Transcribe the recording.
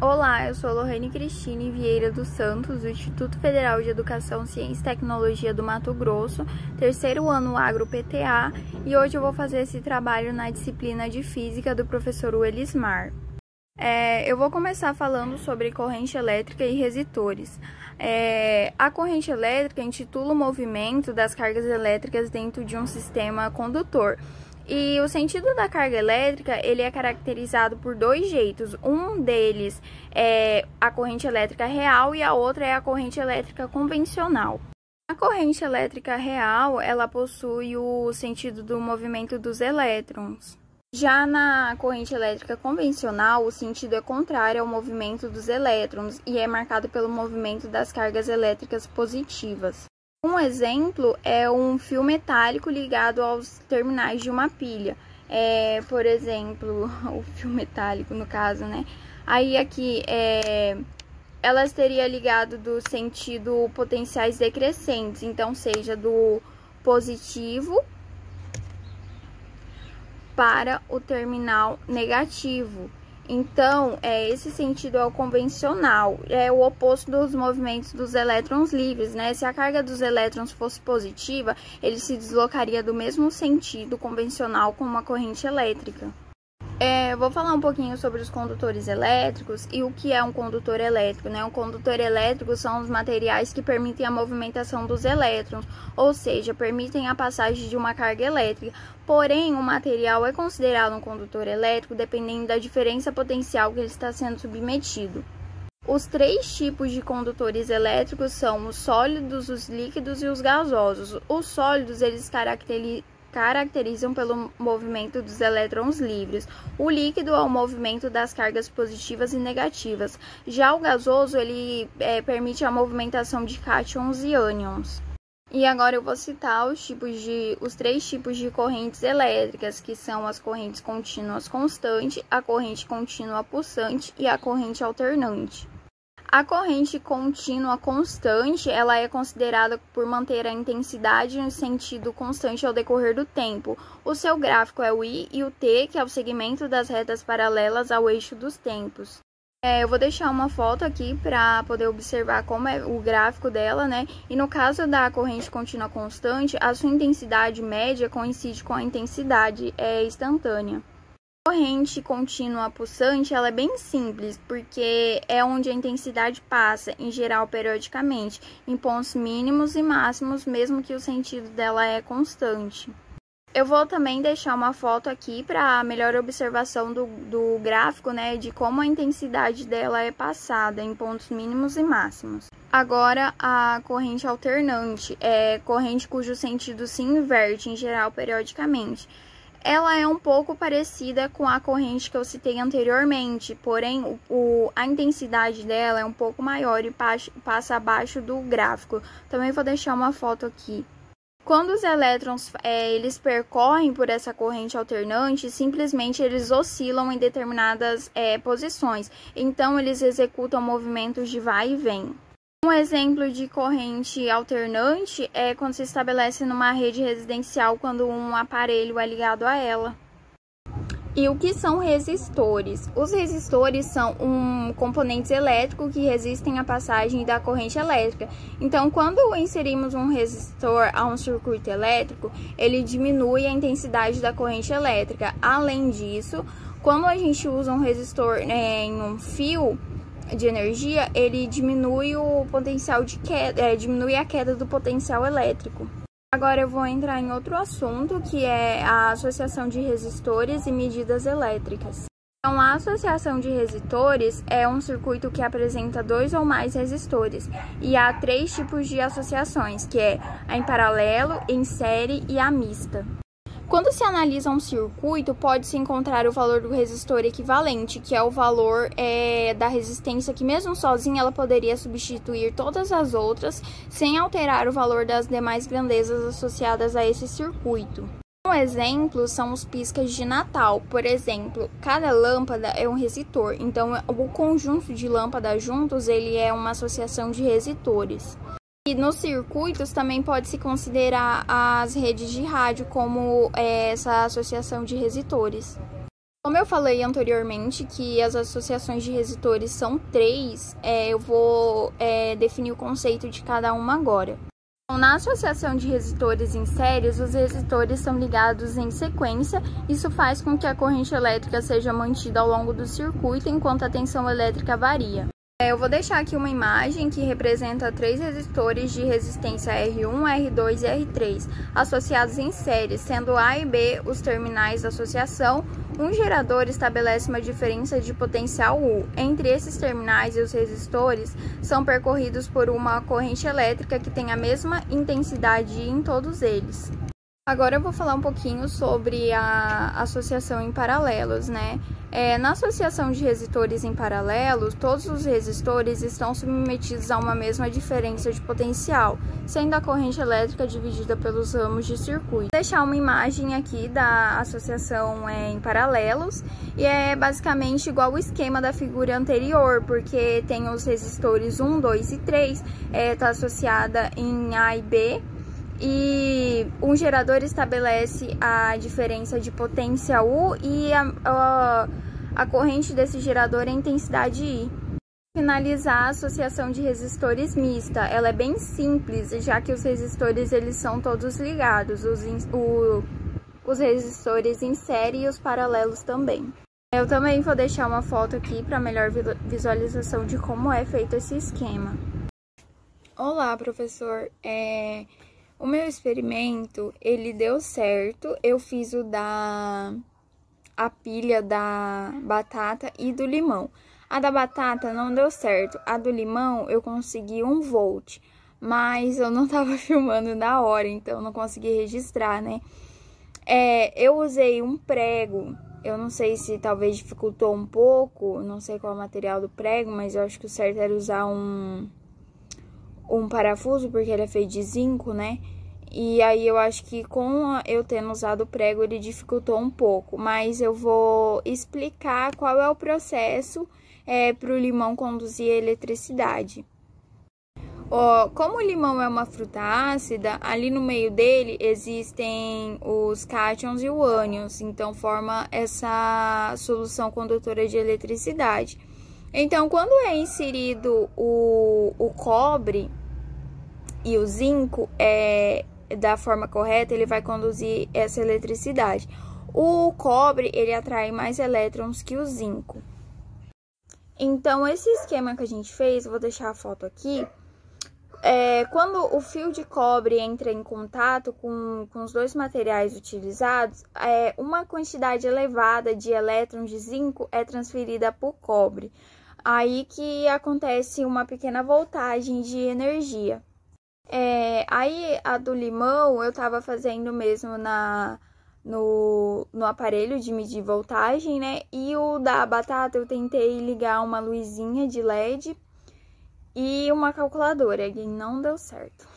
Olá, eu sou Lorraine Cristine Vieira dos Santos, do Instituto Federal de Educação, Ciência e Tecnologia do Mato Grosso, terceiro ano Agro PTA, e hoje eu vou fazer esse trabalho na disciplina de Física do professor Elismar. Eu vou começar falando sobre corrente elétrica e resistores. A corrente elétrica intitula o movimento das cargas elétricas dentro de um sistema condutor. E o sentido da carga elétrica, ele é caracterizado por dois jeitos. Um deles é a corrente elétrica real e a outra é a corrente elétrica convencional. A corrente elétrica real, ela possui o sentido do movimento dos elétrons. Já na corrente elétrica convencional, o sentido é contrário ao movimento dos elétrons e é marcado pelo movimento das cargas elétricas positivas. Um exemplo é um fio metálico ligado aos terminais de uma pilha. Por exemplo, o fio metálico no caso, né? Aí aqui, ela estaria ligado do sentido potenciais decrescentes, então seja do positivo para o terminal negativo. Então, esse sentido é o convencional, é o oposto dos movimentos dos elétrons livres, né? Se a carga dos elétrons fosse positiva, ele se deslocaria do mesmo sentido convencional com uma corrente elétrica. Vou falar um pouquinho sobre os condutores elétricos e o que é um condutor elétrico, né? Um condutor elétrico são os materiais que permitem a movimentação dos elétrons, ou seja, permitem a passagem de uma carga elétrica. Porém, o material é considerado um condutor elétrico dependendo da diferença potencial que ele está sendo submetido. Os três tipos de condutores elétricos são os sólidos, os líquidos e os gasosos. Os sólidos, eles caracterizam pelo movimento dos elétrons livres. O líquido é o movimento das cargas positivas e negativas. Já o gasoso, ele permite a movimentação de cátions e ânions. E agora eu vou citar os três tipos de correntes elétricas, que são as correntes contínuas constante, a corrente contínua pulsante e a corrente alternante. A corrente contínua constante, ela é considerada por manter a intensidade em sentido constante ao decorrer do tempo. O seu gráfico é o I e o T, que é o segmento das retas paralelas ao eixo dos tempos. Eu vou deixar uma foto aqui para poder observar como é o gráfico dela, né? E no caso da corrente contínua constante, a sua intensidade média coincide com a intensidade instantânea. A corrente contínua pulsante, ela é bem simples, porque é onde a intensidade passa, em geral periodicamente, em pontos mínimos e máximos, mesmo que o sentido dela é constante. Eu vou também deixar uma foto aqui para melhor observação do gráfico, né, de como a intensidade dela é passada em pontos mínimos e máximos. Agora, a corrente alternante é corrente cujo sentido se inverte, em geral periodicamente. Ela é um pouco parecida com a corrente que eu citei anteriormente, porém a intensidade dela é um pouco maior e passa abaixo do gráfico. Também vou deixar uma foto aqui. Quando os elétrons eles percorrem por essa corrente alternante, simplesmente eles oscilam em determinadas posições, então eles executam movimentos de vai e vem. Um exemplo de corrente alternante é quando se estabelece numa rede residencial quando um aparelho é ligado a ela. E o que são resistores? Os resistores são componentes elétricos que resistem à passagem da corrente elétrica. Então, quando inserimos um resistor a um circuito elétrico, ele diminui a intensidade da corrente elétrica. Além disso, quando a gente usa um resistor em um fio de energia, ele diminui o potencial de queda, diminui a queda do potencial elétrico. Agora eu vou entrar em outro assunto, que é a associação de resistores e medidas elétricas. Então, a associação de resistores é um circuito que apresenta dois ou mais resistores, e há três tipos de associações, que é a em paralelo, em série e a mista. Quando se analisa um circuito, pode-se encontrar o valor do resistor equivalente, que é o valor da resistência que mesmo sozinha ela poderia substituir todas as outras, sem alterar o valor das demais grandezas associadas a esse circuito. Um exemplo são os piscas de Natal. Por exemplo, cada lâmpada é um resistor, então o conjunto de lâmpadas juntos ele é uma associação de resistores. E nos circuitos também pode-se considerar as redes de rádio como essa associação de resistores. Como eu falei anteriormente que as associações de resistores são 3, eu vou definir o conceito de cada uma agora. Então, na associação de resistores em séries, os resistores são ligados em sequência. Isso faz com que a corrente elétrica seja mantida ao longo do circuito enquanto a tensão elétrica varia. Eu vou deixar aqui uma imagem que representa 3 resistores de resistência R1, R2 e R3, associados em série, sendo A e B os terminais da associação. Um gerador estabelece uma diferença de potencial U. Entre esses terminais e os resistores, são percorridos por uma corrente elétrica que tem a mesma intensidade em todos eles. Agora eu vou falar um pouquinho sobre a associação em paralelos, né? Na associação de resistores em paralelos, todos os resistores estão submetidos a uma mesma diferença de potencial, sendo a corrente elétrica dividida pelos ramos de circuito. Vou deixar uma imagem aqui da associação em paralelos, e é basicamente igual o esquema da figura anterior, porque tem os resistores 1, 2 e 3, está associada em A e B, e um gerador estabelece a diferença de potência U e a corrente desse gerador é a intensidade I. Finalizar a associação de resistores mista, ela é bem simples, já que os resistores eles são todos ligados, os resistores em série e os paralelos também. Eu também vou deixar uma foto aqui para melhor visualização de como é feito esse esquema. Olá, professor. O meu experimento, ele deu certo. Eu fiz a pilha da batata e do limão. A da batata não deu certo. A do limão eu consegui 1 volt, mas eu não tava filmando na hora, então não consegui registrar, né? Eu usei um prego. Eu não sei se talvez dificultou um pouco, não sei qual é o material do prego, mas eu acho que o certo era usar um parafuso, porque ele é feito de zinco, né? E aí eu acho que com eu tendo usado o prego, ele dificultou um pouco. Mas eu vou explicar qual é o processo para o limão conduzir a eletricidade. Como o limão é uma fruta ácida, ali no meio dele existem os cátions e os ânions. Então forma essa solução condutora de eletricidade. Então quando é inserido o cobre e o zinco, da forma correta, ele vai conduzir essa eletricidade. O cobre, ele atrai mais elétrons que o zinco. Então, esse esquema que a gente fez, eu vou deixar a foto aqui. Quando o fio de cobre entra em contato com os dois materiais utilizados, uma quantidade elevada de elétrons de zinco é transferida para o cobre. Aí que acontece uma pequena voltagem de energia. Aí a do limão eu tava fazendo mesmo no aparelho de medir voltagem, né? E o da batata eu tentei ligar uma luzinha de LED e uma calculadora, e não deu certo.